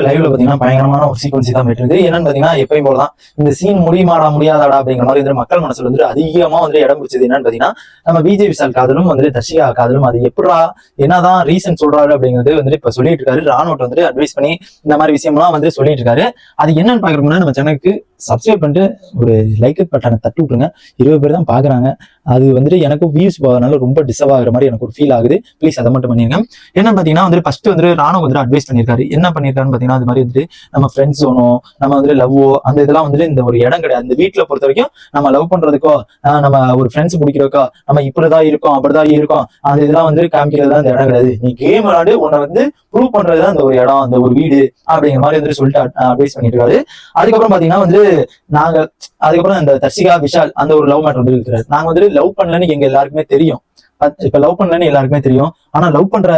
லைவ்ல பாத்தீங்கன்னா பயங்கரமான ஒரு சீக்வன்சி தான் போயிட்டு இருக்கு. என்னன்னு பாத்தீங்கன்னா எப்பயும் போலதான் இந்த சீன் முடியாதா அப்படிங்கிற மாதிரி வந்து மக்கள் மனசுல வந்து அதிகமா வந்து இடம் பிடிச்சது. என்னன்னு பாத்தீங்கன்னா நம்ம விஜய் விஷால் காதலும் வந்து தர்ஷிகா காதலும் அது எப்படா என்னதான் ரீசன் சொல்றாரு அப்படிங்கிறது வந்து இப்ப சொல்லிட்டு இருக்காரு. ராணுவ வந்து அட்வைஸ் பண்ணி இந்த மாதிரி விஷயம்லாம் வந்து சொல்லிட்டு இருக்காரு. அது என்னன்னு பாக்குறோம்னா நம்ம சேனலுக்கு சப்ஸ்கிரைப் பண்ணிட்டு ஒரு லைக் பட்டனை தட்டி விட்டுருங்க. 20 பேர் தான் பாக்குறாங்க. அது வந்துட்டு எனக்கும் வியூஸ் போகிறதுனால ரொம்ப டிஸ்டர்ப் ஆகுற மாதிரி எனக்கு ஒரு ஃபீல் ஆகுது. ப்ளீஸ் அதை மட்டும் பண்ணிருங்க. என்ன பாத்தீங்கன்னா வந்து ஃபர்ஸ்ட் வந்து ராணுவ வந்து அட்வைஸ் பண்ணியிருக்காரு. என்ன பண்ணிருக்காருன்னு பாத்தீங்கன்னா அது மாதிரி வந்து நம்ம ஃப்ரெண்ட்ஸ் ஓனோ நம்ம வந்து லவ்வோ அந்த இதெல்லாம் வந்து இந்த ஒரு இடம் கிடையாது. இந்த வீட்டுல பொறுத்த வரைக்கும் நம்ம லவ் பண்றதுக்கோ நம்ம ஒரு ஃப்ரெண்ட்ஸ் பிடிக்கிறதுக்கோ நம்ம இப்படிதான் இருக்கோம் அப்படிதான் இருக்கோம் அந்த இதெல்லாம் வந்து காமிக்கிறதுலாம் இந்த இடம் கிடையாது. நீ கேம் விளையாடு உன்னை வந்து ப்ரூவ் பண்றதுதான் இந்த ஒரு இடம் அந்த ஒரு வீடு அப்படிங்கிற மாதிரி வந்து சொல்லிட்டு அட்வைஸ் பண்ணிட்டு இருக்காரு. அதுக்கப்புறம் பாத்தீங்கன்னா வந்து நாங்க அதுக்கப்புறம் இந்த தர்ஷிகா விஷால் அந்த ஒரு லவ் மேட்டர் வந்து இருக்கிறாரு. நாங்க வந்து லவ் பண்ணலன்னு எங்க எல்லாருக்குமே தெரியும். இப்ப லவ் பண்ணலன்னு எல்லாருக்குமே தெரியும். ஆனா லவ் பண்ற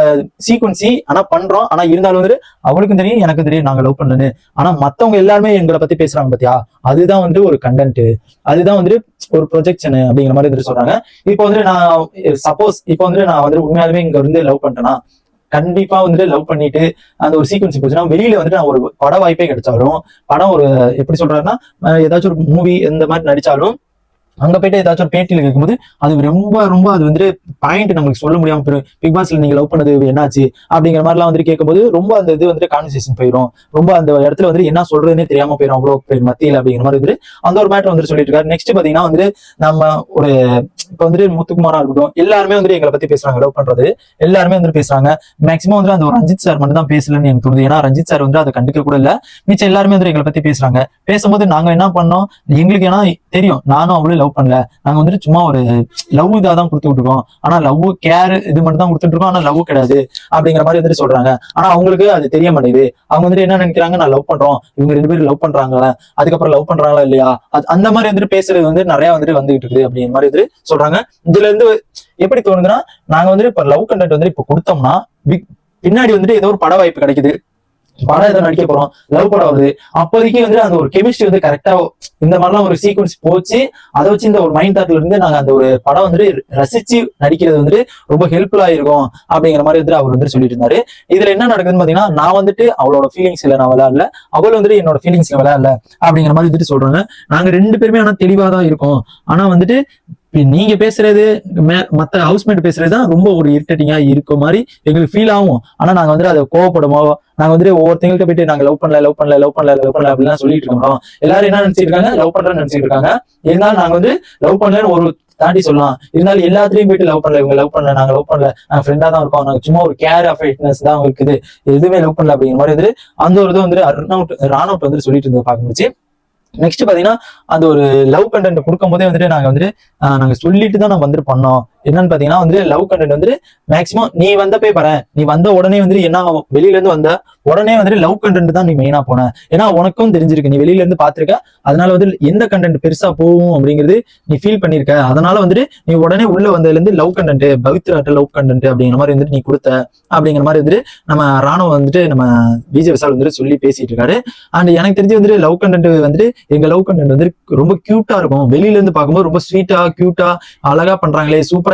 சீக்வன்சி ஆனா பண்றோம். ஆனா இருந்தாலும் வந்து அவளுக்கும் தெரியும் எனக்கும் தெரியும் நாங்க லவ் பண்ணலன்னு. ஆனா மத்தவங்க எல்லாருமே எங்களை பத்தி பேசுறாங்க பாத்தியா, அதுதான் வந்து ஒரு கண்டென்ட், அதுதான் வந்து ஒரு ப்ரொஜெக்ஷன் அப்படிங்கிற மாதிரி வந்து சொல்றாங்க. இப்போ வந்து நான் சப்போஸ் இப்போ வந்து நான் வந்து உண்மையாலுமே இங்க வந்து லவ் பண்றேன்னா கண்டிப்பா வந்துட்டு லவ் பண்ணிட்டு அந்த ஒரு சீக்வன்ஸ் போச்சுன்னா வெளியில வந்துட்டு நான் ஒரு பட வாய்ப்பே கிடைச்சாலும் படம் ஒரு எப்படி சொல்றாருன்னா ஏதாச்சும் ஒரு மூவி இந்த மாதிரி நடிச்சாலும் அங்க போயிட்டு ஏதாச்சும் ஒரு பேட்டியில கேட்கும்போது அது ரொம்ப ரொம்ப அது வந்து பாயிண்ட் நம்மளுக்கு சொல்ல முடியாம போயிடும். பிக் பாஸ்ல நீங்க லவ் பண்ணது என்னாச்சு அப்படிங்கிற மாதிரிலாம் வந்துட்டு கேட்கும்போது ரொம்ப அந்த இது வந்துட்டு கான்வர்சேஷன் போயிடும். ரொம்ப அந்த இடத்துல வந்து என்ன சொல்றதுன்னே தெரியாம போயிடும் அவ்வளவு பேர் மத்தியில் அப்படிங்கிற மாதிரி வந்து அந்த ஒரு மேட்டர் வந்து சொல்லிட்டு இருக்காரு. நெக்ஸ்ட் பாத்தீங்கன்னா வந்து நம்ம ஒரு இப்ப வந்துட்டு முத்துக்குமாரா இருக்கட்டும் எல்லாருமே வந்து எங்களை பத்தி பேசுறாங்க. லவ் பண்றது எல்லாருமே வந்து பேசுறாங்க. மேக்சிமம் வந்து அந்த ஒரு ரஞ்சித் சார் மட்டும் தான் பேசலன்னு எனக்கு தோணுது. ஏன்னா ரஞ்சித் சார் வந்து அதை கண்டுக்க கூட இல்ல. மிச்சம் எல்லாருமே வந்து எங்களை பத்தி பேசுறாங்க. பேசும்போது நாங்க என்ன பண்ணோம் எங்களுக்கு ஏன்னா தெரியும் நானும் அவளும் லவ் பண்ணல. நாங்க வந்துட்டு சும்மா ஒரு லவ் இதான் கொடுத்துட்டு இருக்கோம். ஆனா லவ் கேர் இது மட்டும் தான் கொடுத்துட்டு இருக்கோம். ஆனா லவ் கிடையாது அப்படிங்கிற மாதிரி வந்துட்டு சொல்றாங்க. ஆனா அவங்களுக்கு அது தெரிய மாட்டேங்குது. அவங்க வந்துட்டு என்ன நினைக்கிறாங்க நான் லவ் பண்றோம் இவங்க 2 பேரும் லவ் பண்றாங்களா அதுக்கப்புறம் லவ் பண்றாங்களா இல்லையா அந்த மாதிரி வந்துட்டு பேசுறது வந்து நிறைய வந்துட்டு வந்துகிட்டு இருக்குது அப்படிங்கிற மாதிரி வந்து சொல்றாங்க. இதுல இருந்து எப்படி தோணுதுன்னா நாங்க வந்துட்டு இப்ப லவ் கண்டென்ட் வந்து இப்ப கொடுத்தோம்னா பின்னாடி வந்துட்டு ஏதோ ஒரு பட வாய்ப்பு கிடைக்குது, படம் ஏதோ நடிக்க போறோம், லவ் படம் வருது, அப்போதைக்கு வந்து அந்த ஒரு கெமிஸ்ட்ரி வந்து கரெக்டா இந்த மாதிரிலாம் ஒரு சீக்வன்ஸ் போச்சு. அதை வச்சு இந்த ஒரு மைண்ட் தாட்ல இருந்து நாங்க அந்த ஒரு படம் வந்து ரசிச்சு நடிக்கிறது வந்துட்டு ரொம்ப ஹெல்ப்ஃபுல்லா இருக்கும் அப்படிங்கிற மாதிரி வந்து அவர் வந்து சொல்லிட்டு இருந்தாரு. இதுல என்ன நடக்குதுன்னு பாத்தீங்கன்னா நான் வந்துட்டு அவளோட ஃபீலிங்ஸ்ல நான் விளையாடல, அவள் வந்துட்டு என்னோட ஃபீலிங்ஸ்ல விளையாடல அப்படிங்கிற மாதிரி வந்துட்டு சொல்றாங்க. நாங்க 2 பேருமே ஆனா தெளிவா தான் இருக்கோம். ஆனா வந்துட்டு நீங்க பேசுறது மத்த ஹவுஸ்மேட் பேசுறதுதான் ரொம்ப ஒரு இரிட்டேட்டிங்கா இருக்க மாதிரி எங்களுக்கு ஃபீல் ஆகும். ஆனா நாங்க வந்துட்டு அதை கோவப்படுமோ நாங்க வந்துட்டு ஒவ்வொருத்தங்கள்ட்ட போயிட்டு நாங்க லவ் பண்ணல அப்படிலாம் சொல்லிட்டு இருக்கோம். எல்லாரும் என்ன நினைச்சிட்டு இருக்காங்க லவ் பண்றேன்னு நினைச்சிட்டு இருக்காங்க. இருந்தாலும் நாங்க வந்து லவ் பண்ணலன்னு ஒரு தாண்டி சொல்லலாம். இருந்தாலும் எல்லாத்துலயும் போயிட்டு லவ் பண்ணல இவங்க லவ் பண்ணல நாங்க லவ் பண்ணல நாங்க ஃப்ரெண்டா தான் இருக்கோம், நாங்க சும்மா ஒரு கேர் அஃபெக்ட்னஸ் தான் இருக்குது, எதுவுமே லவ் பண்ணல அப்படிங்கிற மாதிரி வந்துட்டு அந்த ஒரு இது வந்துட்டு ராணுவ வந்து சொல்லிட்டு இருந்தது பார்க்க முடிச்சு. நெக்ஸ்ட் பாத்தீங்கன்னா அந்த ஒரு லவ் கண்டென்ட் கொடுக்கும் போதே வந்துட்டு நாங்க சொல்லிட்டு தான் நம்ம வந்துட்டு பண்ணோம். என்னன்னு பாத்தீங்கன்னா வந்து லவ் கண்டென்ட் வந்து மேக்சிமம் நீ வந்தப்பே பாரு, நீ வந்த உடனே வந்துட்டு என்ன வெளியில இருந்து வந்த உடனே வந்துட்டு லவ் கண்டென்ட் தான் நீ மெயினா போன. ஏன்னா உனக்கும் தெரிஞ்சிருக்கு நீ வெளியில இருந்து பாத்திருக்க, அதனால வந்து எந்த கண்டென்ட் பெருசா போகும் அப்படிங்கிறது நீ ஃபீல் பண்ணிருக்க. அதனால வந்துட்டு நீ உடனே உள்ள வந்ததுல இருந்து லவ் கண்டென்ட் பவித்ராட்ட லவ் கண்டென்ட் அப்படிங்கிற மாதிரி வந்துட்டு நீ கொடுத்த அப்படிங்கிற மாதிரி வந்துட்டு நம்ம ராணுவ வந்துட்டு நம்ம விஜய் விஷால் வந்துட்டு சொல்லி பேசிட்டு இருக்காரு. அண்ட் எனக்கு தெரிஞ்சு வந்துட்டு லவ் கண்டென்ட் வந்துட்டு எங்க லவ் கண்டென்ட் வந்து ரொம்ப கியூட்டா இருக்கும். வெளியில இருந்து பார்க்கும்போது ரொம்ப ஸ்வீட்டா கியூட்டா அழகா பண்றாங்களே, சூப்பரா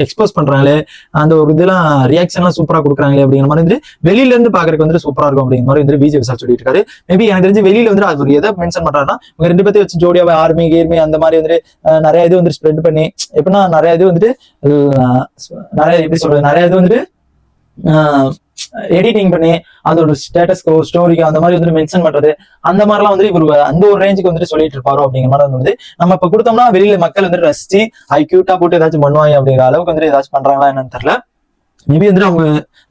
எக்ஸ்போஸ் பண்றாங்களே, அந்த ஒரு இதெல்லாம் ரியாக்ஷன் எல்லாம் சூப்பரா கொடுக்குறாங்களே அப்படிங்கிற மாதிரி வந்து வெளியில இருந்து பாக்குறதுக்கு வந்து சூப்பரா இருக்கும் அப்படிங்கிற மாதிரி வந்து விஜய் விஷால் சொல்லிட்டு இருக்காரு. மேபி எனக்கு தெரிஞ்சு வெளியில வந்து அது எதை மென்ஷன் பண்றாருன்னா இவங்க 2 பேர்த்தையும் வச்சு ஜோடியாவே ஆர்மி கேர்மி அந்த மாதிரி வந்து நிறைய இது வந்து ஸ்ப்ரெட் பண்ணி எப்படின்னா நிறைய இது வந்துட்டு நிறைய எப்படி சொல்றது நிறைய இது வந்துட்டு எடிட்டிங் பண்ணி அதோட ஸ்டேட்டஸ்க்கோ ஸ்டோரிக்கோ அந்த மாதிரி வந்து மென்ஷன் பண்றது அந்த மாதிரிலாம் வந்து இவர் அந்த ஒரு ரேஞ்சுக்கு வந்துட்டு சொல்லிட்டு இருப்பாரோ அப்படிங்கிற மாதிரி வந்து நம்ம இப்ப கொடுத்தோம்னா வெளியில மக்கள் வந்து ரசிச்சு கியூட்டா போட்டு ஏதாச்சும் பண்ணுவாங்க அப்படிங்கிற அளவுக்கு வந்துட்டு ஏதாச்சும் பண்றாங்களா என்னன்னு தெரியல. மேபி வந்துட்டு அவங்க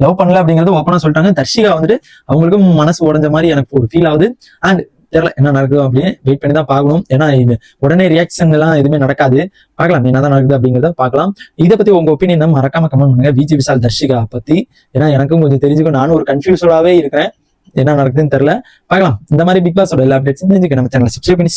லவ் பண்ணல அப்படிங்கறது ஓப்பனா சொல்லிட்டாங்க. தர்ஷிகா வந்துட்டு அவங்களுக்கும் மனசு உடஞ்ச மாதிரி எனக்கு ஒரு ஃபீல் ஆகுது. அண்ட் தெரியல என்ன நடக்குது அப்படின்னு வெயிட் பண்ணி தான் பார்க்கணும். ஏன்னா இது உடனே ரியாக்ஷன் எல்லாம் எதுவுமே நடக்காது. பார்க்கலாம் என்னதான் நடக்குது அப்படிங்கிறத பார்க்கலாம். இதை பத்தி உங்க ஒப்பீனியன் மறக்காம கமெண்ட் பண்ணுங்க விஜய் விஷால் தர்ஷிகா பத்தி. ஏன்னா எனக்கும் கொஞ்சம் தெரிஞ்சுக்கும், நானும் ஒரு கன்ஃபியூஸ்டாவே இருக்கிறேன், என்ன நடக்குதுன்னு தெரியல. பார்க்கலாம். இந்த மாதிரி பிக் பாஸோட எல்லா அப்டேட்ஸும் தெரிஞ்சுக்க நம்ம சேனலை சப்ஸ்கிரைப் பண்ணி